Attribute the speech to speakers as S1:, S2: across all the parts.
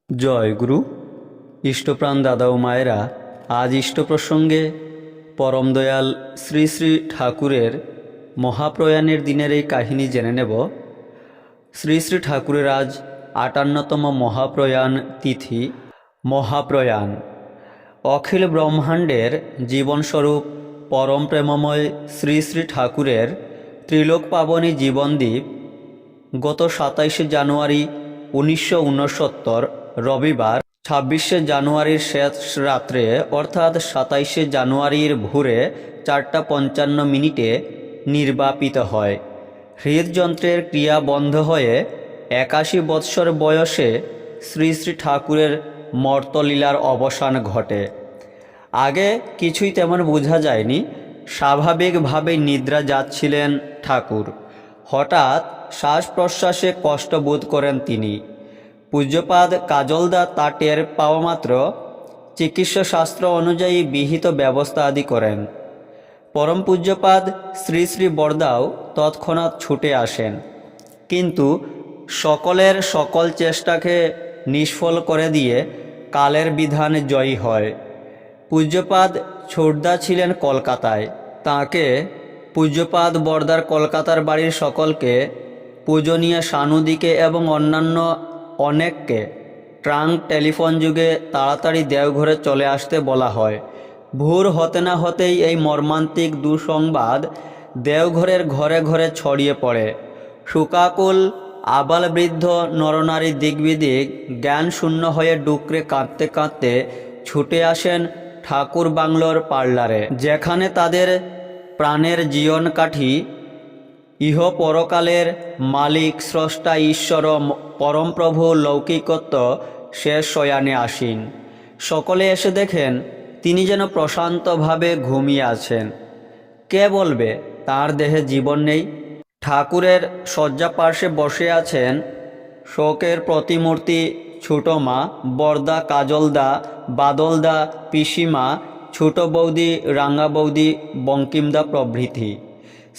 S1: জয় গুরু। ইষ্টপ্রাণ দাদা ও মায়েরা, আজ ইষ্ট প্রসঙ্গে পরম দয়াল শ্রী শ্রী ঠাকুরের মহাপ্রয়াণের দিনের এই কাহিনী জেনে নেব। শ্রী শ্রী ঠাকুরের আজ ৫৮তম মহাপ্রয়াণ তিথি। মহাপ্রয়াণ অখিল ব্রহ্মাণ্ডের জীবনস্বরূপ পরম প্রেমময় শ্রী শ্রী ঠাকুরের ত্রিলোক পাবনী জীবনদ্বীপ গত ২৭শে জানুয়ারি ১৯৬৯ রবিবার ২৬শে জানুয়ারির শেষ রাত্রে অর্থাৎ ২৭শে জানুয়ারির ভোরে ৪টা ৫৫ নির্বাপিত হয়। হৃদযন্ত্রের ক্রিয়া বন্ধ হয়ে ৮১ বৎসর বয়সে শ্রী শ্রী ঠাকুরের মর্তলীলার অবসান ঘটে। আগে কিছুই তেমন বোঝা যায়নি, স্বাভাবিকভাবেই নিদ্রা যাচ্ছিলেন ঠাকুর। হঠাৎ শ্বাস প্রশ্বাসে কষ্ট বোধ করেন তিনি। পূজ্যপাদ কাজলদা তা টের পাওয়া মাত্র চিকিৎসা শাস্ত্র অনুযায়ী বিহিত ব্যবস্থা আদি করেন। পরম পূজ্যপাদ শ্রী শ্রী বরদাও তৎক্ষণাৎ ছুটে আসেন, কিন্তু সকলের সকল চেষ্টাকে নিষ্ফল করে দিয়ে কালের বিধান জয়ী হয়। পূজ্যপাদ ছোটদা ছিলেন কলকাতায়। তাঁকে পূজ্যপাদ বরদার কলকাতার বাড়ির সকলকে, পূজনীয় সানুদিকে এবং অন্যান্য অনেককে ট্রাঙ্ক টেলিফোন যুগে তাড়াতাড়ি দেওঘরে চলে আসতে বলা হয়। ভোর হতে না হতেই এই মর্মান্তিক দুঃসংবাদ দেওঘরের ঘরে ঘরে ছড়িয়ে পড়ে। শোকাকুল আবাল বৃদ্ধ নরনারী দিকবিদিক জ্ঞান শূন্য হয়ে ডুকরে কাঁদতে কাঁদতে ছুটে আসেন ঠাকুর বাংলোর পার্লারে, যেখানে তাদের প্রাণের জীবন কাঠি ইহ পরকালের মালিক স্রষ্টা ঈশ্বর পরমপ্রভু লৌকিকত্ব শেষ শয়ানে আসীন। সকলে এসে দেখেন তিনি যেন প্রশান্তভাবে ঘুমিয়ে আছেন। কে বলবে তার দেহে জীবন নেই? ঠাকুরের শয্যা পার্শ্বে বসে আছেন শোকের প্রতিমূর্তি ছোটো মা, বরদা, কাজলদা, বাদলদা, পিসিমা, ছোটো বৌদি, রাঙ্গা বৌদি, বঙ্কিমদা প্রভৃতি।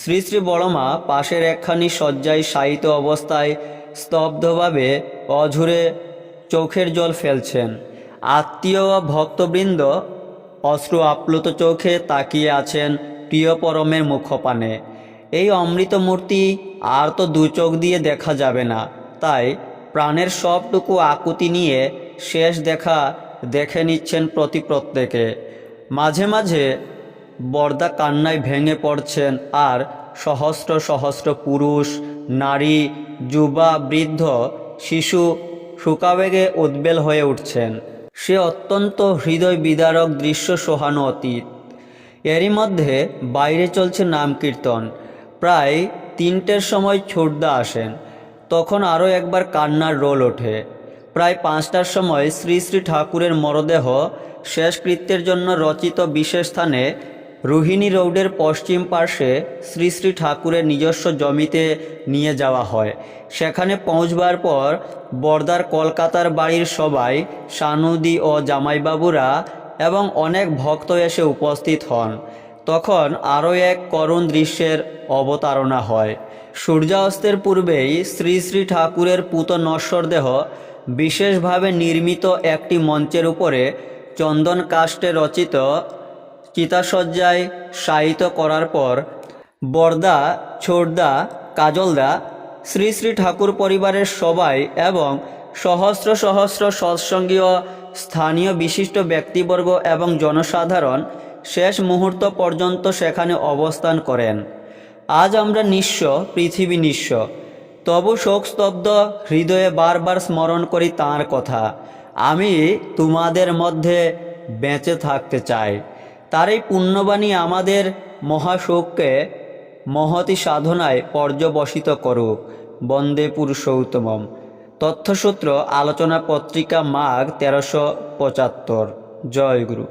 S1: শ্রী শ্রী বড়মা পাশের একখানি শয্যায় শায়িত অবস্থায় স্তব্ধভাবে অঝুরে চোখের জল ফেলছেন। আত্মীয় ও ভক্তবৃন্দ অশ্রু আপ্লুত চোখে তাকিয়ে আছেন প্রিয় পরমের মুখপানে। এই অমৃত মূর্তি আর তো দু চোখ দিয়ে দেখা যাবে না, তাই প্রাণের সবটুকু আকুতি নিয়ে শেষ দেখা দেখে নিচ্ছেন প্রত্যেকে। মাঝে মাঝে বরদা কান্নায় ভেঙে পড়ছেন, আর সহস্র সহস্র পুরুষ, নারী, যুবা, বৃদ্ধ, শিশু শোকাবেগে উদ্বেল হয়ে উঠছেন। সে অত্যন্ত হৃদয় বিদারক দৃশ্য সোহানো অতীত। এরই মধ্যে বাইরে চলছে নাম কীর্তন। প্রায় ৩টের সময় ছোটদা আসেন, তখন আরও একবার কান্নার রোল ওঠে। প্রায় ৫টার সময় শ্রী শ্রী ঠাকুরের মরদেহ শেষকৃত্যের জন্য রচিত বিশেষ স্থানে রোহিণী রোডের পশ্চিম পার্শ্বে শ্রী শ্রী ঠাকুরের নিজস্ব জমিতে নিয়ে যাওয়া হয়। সেখানে পৌঁছবার পর বরদার কলকাতার বাড়ির সবাই, সানুদি ও জামাইবাবুরা এবং অনেক ভক্ত এসে উপস্থিত হন। তখন আরও এক করুণ দৃশ্যের অবতারণা হয়। সূর্যাস্তের পূর্বেই শ্রী শ্রী ঠাকুরের পুত নশ্বর দেহ বিশেষভাবে নির্মিত একটি মঞ্চের উপরে চন্দন কাষ্ঠে রচিত চিতাসজ্জায় শায়িত করার পর বরদা, ছোটদা, কাজলদা, শ্রী শ্রী ঠাকুর পরিবারের সবাই এবং সহস্র সহস্র সৎসঙ্গীয় স্থানীয় বিশিষ্ট ব্যক্তিবর্গ এবং জনসাধারণ শেষ মুহূর্ত পর্যন্ত সেখানে অবস্থান করেন। আজ আমরা নিঃস্ব, পৃথিবী নিঃস্ব, তবু শোকস্তব্ধ হৃদয়ে বারবার স্মরণ করি তাঁর কথা। আমি তোমাদের মধ্যে বেঁচে থাকতে চাই। তার এই পুণ্যবাণী আমাদের মহাশোককে মহতি সাধনায় পর্যবসিত করুক। বন্দে পুরুষোত্তমম। তথ্যসূত্র আলোচনা পত্রিকা, মাঘ ১৩৭৫। জয় গুরু।